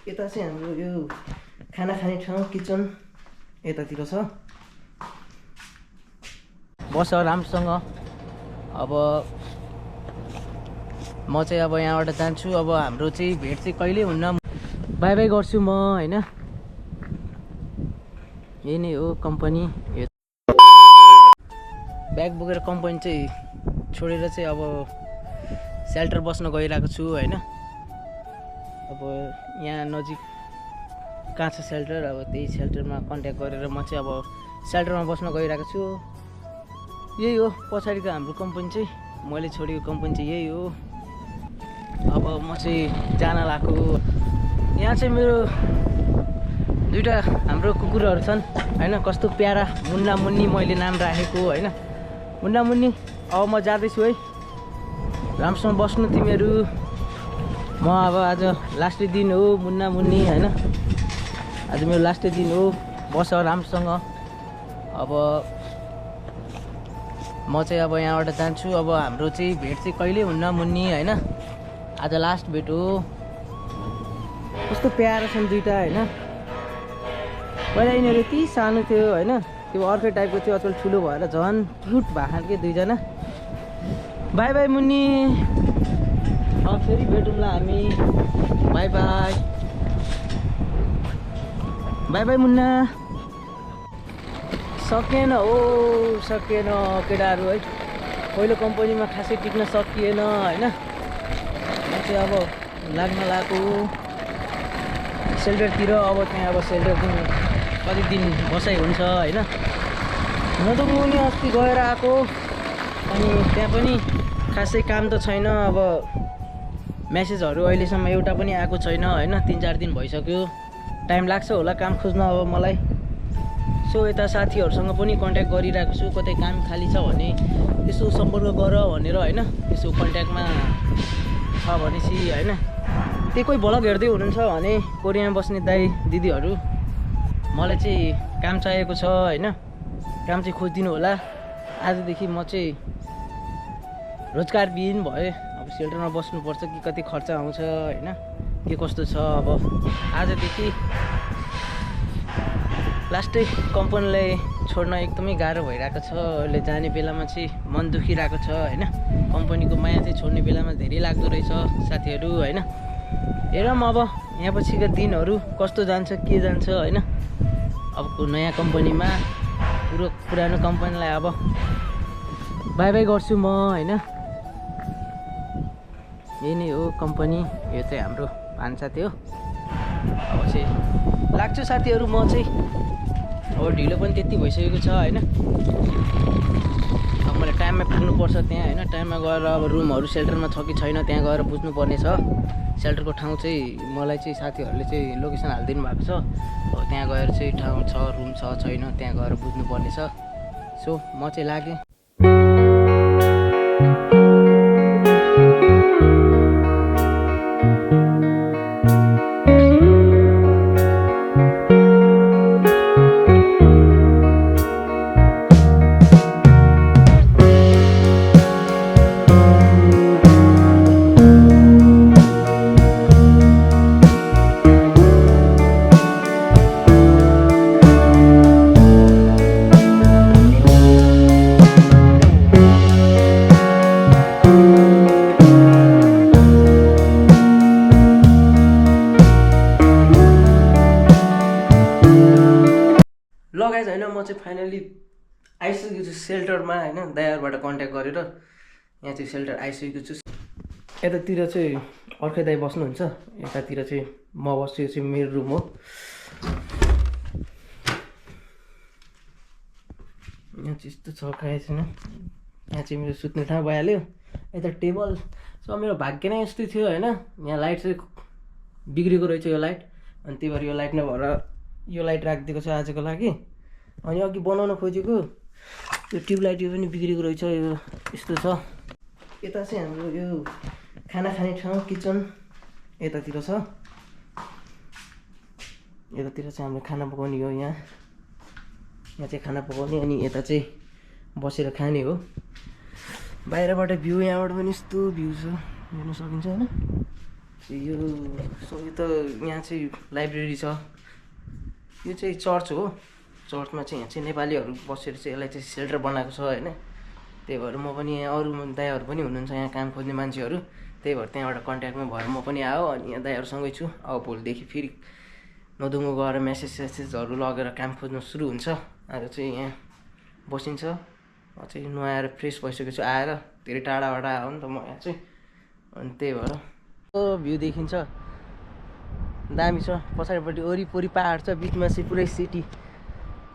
यता चाहिँ हाम्रो यो खाना खाने ठाउँ किचन यतातिर छ। बस राम्रोसँग। अब म चाहिँ अब यहाँबाट जान्छु। अब हाम्रो चाहिँ भेट चाहिँ कहिले हुन्न। बाई बाई गर्छु म हैन। यही नै हो कम्पनी। ब्याग बोकेर कम्पनी चाहिँ छोडेर चाहिँ अब सेल्टर बस्न गइरहेको छु हैन। अब यहाँ नजिक कहाँ छ सेल्टर, अब त्यही सेल्टरमा कन्ट्याक्ट गरेर म चाहिँ अब सेल्टरमा बस्न गइरहेको छु। यही हो पछाडिको हाम्रो कम्पनी चाहिँ, मैले छोडेको कम्पनी चाहिँ यही हो। अब म चाहिँ जान लागेको। यहाँ चाहिँ मेरो दुईवटा हाम्रो कुकुरहरू छन् हैन। कस्तो प्यारा मुन्ना मुन्नी मैले नाम राखेको हैन। मुन्ना मुन्नी अब म जाँदैछु है। राम्रोसँग बस्नु तिमीहरू। म अब आज लास्ट दिन हो मुन्ना मुन्नी हैन। आज मेरो लास्ट दिन हो। बस राम्रोसँग। अब म चाहिँ अब यहाँबाट जान्छु। अब हाम्रो चाहिँ भेट चाहिँ कहिले हुन्न मुन्नी हैन। आज लास्ट भेट हो। कस्तो प्यारो छन् दुईटा हैन। पहिला यिनीहरू यति सानो थियो हैन, त्यो अर्कै टाइपको थियो। अचल ठुलो भएर झन् क्युट भएको के दुईजना। By by Munni. अब फेरि भेटौँला हामी। By by. By by Munna. सकिएन हो, सकिएन केटाहरू है। पहिलो कम्पनीमा खासै टिक्न सकिएन हैन। म चाहिँ अब लाग्न लागेको सेल्टरतिर। अब त्यहाँ अब सेल्टर कति दिन बसाइ हुन्छ हैन। हुन त म नि अस्ति गएर आएको, अनि त्यहाँ पनि खासै काम त छैन। अब मेसेजहरू अहिलेसम्म एउटा पनि आएको छैन हैन। 3-4 दिन भइसक्यो। टाइम लाग्छ होला काम खोज्न अब मलाई। सो यता साथीहरूसँग पनि कन्ट्याक्ट गरिरहेको छु। कतै काम खाली छ भने यसो सम्पर्क गर भनेर हैन। यसो कन्ट्याक्टमा छ भनेपछि हैन। त्यही कोही भ्लग हेर्दै हुनुहुन्छ भने कोरियामा बस्ने दाइ दिदीहरू, मलाई चाहिँ काम चाहिएको छ हैन। काम चाहिँ खोजिदिनु होला। आजदेखि म चाहिँ रोजगारविहीन भएँ। अब सेल्टरमा बस्नुपर्छ कि कति खर्च आउँछ हैन, के कस्तो छ। अब आजदेखि लास्टै कम्पनीलाई छोड्न एकदमै गाह्रो भइरहेको छ। अहिले जाने बेलामा चाहिँ मन दुखिरहेको छ हैन। कम्पनीको माया चाहिँ छोड्ने बेलामा धेरै लाग्दो रहेछ साथीहरू हैन। हेरौँ अब यहाँ पछिको दिनहरू कस्तो जान्छ के जान्छ हैन। अबको नयाँ कम्पनीमा पुरानो कम्पनीलाई अब बाई बाई गर्छु म हैन। यही नै हो कम्पनी। यो चाहिँ हाम्रो भान्सा थियो। अब चाहिँ लाग्छु साथीहरू म चाहिँ। अब ढिलो पनि त्यति भइसकेको छ हैन। अब मलाई टाइममा पुग्नुपर्छ त्यहाँ हैन। टाइममा गएर अब रुमहरू सेल्टरमा छ कि छैन त्यहाँ गएर बुझ्नुपर्ने छ। सेल्टरको ठाउँ चाहिँ मलाई चाहिँ साथीहरूले चाहिँ लोकेसन हालिदिनु भएको छ। अब त्यहाँ गएर चाहिँ ठाउँ छ, रुम छ छैन त्यहाँ गएर बुझ्नुपर्ने छ। सो म चाहिँ लागेँ। लगाइज होइन। म चाहिँ फाइनली आइसकेको छु सेल्टरमा होइन। दाइहरूबाट कन्ट्याक्ट गरेर यहाँ चाहिँ सेल्टर आइसकेको छु। यतातिर चाहिँ अर्कै दाइ बस्नुहुन्छ, यतातिर चाहिँ म बस्छु। यो चाहिँ मेरो रुम हो। यहाँ चाहिँ यस्तो छ खाए छैन। यहाँ चाहिँ मेरो सुत्ने ठाउँ भइहाल्यो। यता टेबल सो मेरो भाग्य नै यस्तै थियो होइन। यहाँ लाइट चाहिँ बिग्रेको रहेछ यो लाइट, अनि त्यही भएर यो लाइट नभएर यो लाइट राखिदिएको छ आजको लागि। अनि अघि बनाउन खोजेको यो ट्युबलाइट यो पनि बिग्रेको रहेछ। यो यस्तो छ। यता चाहिँ हाम्रो यो खाना खाने ठाउँ किचन यतातिर छ। यतातिर चाहिँ हाम्रो खाना पकाउने हो। यहाँ चाहिँ खाना पकाउने, अनि यता चाहिँ बसेर खाने हो। बाहिरबाट भ्यू यहाँबाट पनि यस्तो भ्यू छ, हेर्न सकिन्छ होइन। यो त यहाँ चाहिँ लाइब्रेरी छ। यो चाहिँ चर्च हो। चर्चमा चाहिँ यहाँ चाहिँ नेपालीहरू बसेर चाहिँ यसलाई चाहिँ सेल्टर बनाएको छ होइन। त्यही भएर म पनि यहाँ अरू दाइहरू पनि हुनुहुन्छ यहाँ काम खोज्ने मान्छेहरू, त्यही भएर त्यहाँबाट कन्ट्याक्टमा भएर म पनि आयो अनि यहाँ दाइहरूसँगै छु। अब भोलिदेखि फेरि नदुङ्गो गएर मेसेजहरू लगेर काम खोज्नु सुरु हुन्छ। आज चाहिँ यहाँ बसिन्छ। म चाहिँ नुहाएर फ्रेस भइसकेको छु आएर, धेरै टाढाबाट आयो नि त म यहाँ चाहिँ, अनि त्यही भएर भ्यू देखिन्छ दामी छ। पछाडिपट्टि वरिपरि पाहाड छ, बिचमा चाहिँ पुरै सिटी।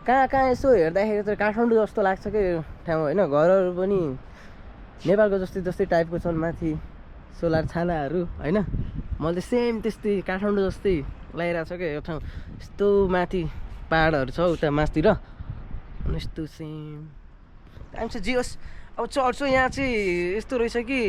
कहाँ कहाँ यसो हेर्दाखेरि त काठमाडौँ जस्तो लाग्छ क्या यो ठाउँ होइन। घरहरू पनि नेपालको जस्तै टाइपको छन्, माथि सोलर छानाहरू होइन। मैले त सेम त्यस्तै काठमाडौँ जस्तै लागिरहेको छ क्या यो ठाउँ। यस्तो माथि पाहाडहरू छ उता मासतिर, अनि यस्तो सेम दामी छ। जे होस् अब चर्च हो यहाँ चाहिँ यस्तो रहेछ कि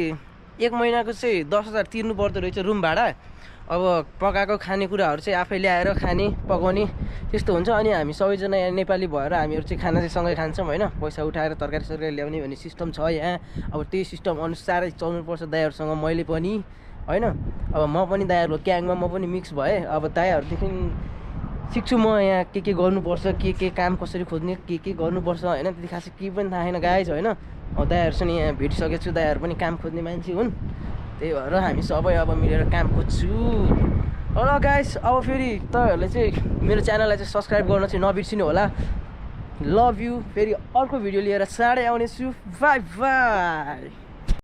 1 महिनाको चाहिँ 10,000 तिर्नु पर्दो रहेछ रुम भाडा। अब पकाएको खानेकुराहरू चाहिँ आफै ल्याएर खाने पकाउने त्यस्तो हुन्छ। अनि हामी सबैजना यहाँ नेपाली भएर हामीहरू चाहिँ खाना चाहिँ सँगै खान्छौँ होइन। पैसा उठाएर तरकारी सरकारी ल्याउने भन्ने सिस्टम छ यहाँ। अब त्यही सिस्टम अनुसारै चल्नुपर्छ दाइहरूसँग मैले पनि होइन। अब म पनि दाइहरूको ग्याङमा म पनि मिक्स भएँ। अब दाइहरूदेखि सिक्छु म यहाँ के गर्नुपर्छ, के काम कसरी खोज्ने, के गर्नुपर्छ होइन। त्यति खासै केही पनि थाहा छैन गाइज होइन। अब दाइहरूसँग यहाँ भेटिसकेको छु, दाइहरू पनि काम खोज्ने मान्छे हुन्, त्यही भएर हामी सबै अब मिलेर काम खोज्छु। ल गाइस, अब फेरि तपाईँहरूले चाहिँ मेरो च्यानललाई चाहिँ सब्सक्राइब गर्न चाहिँ नबिर्सिनु होला। Love you. फेरि अर्को भिडियो लिएर चाँडै आउनेछु। By by.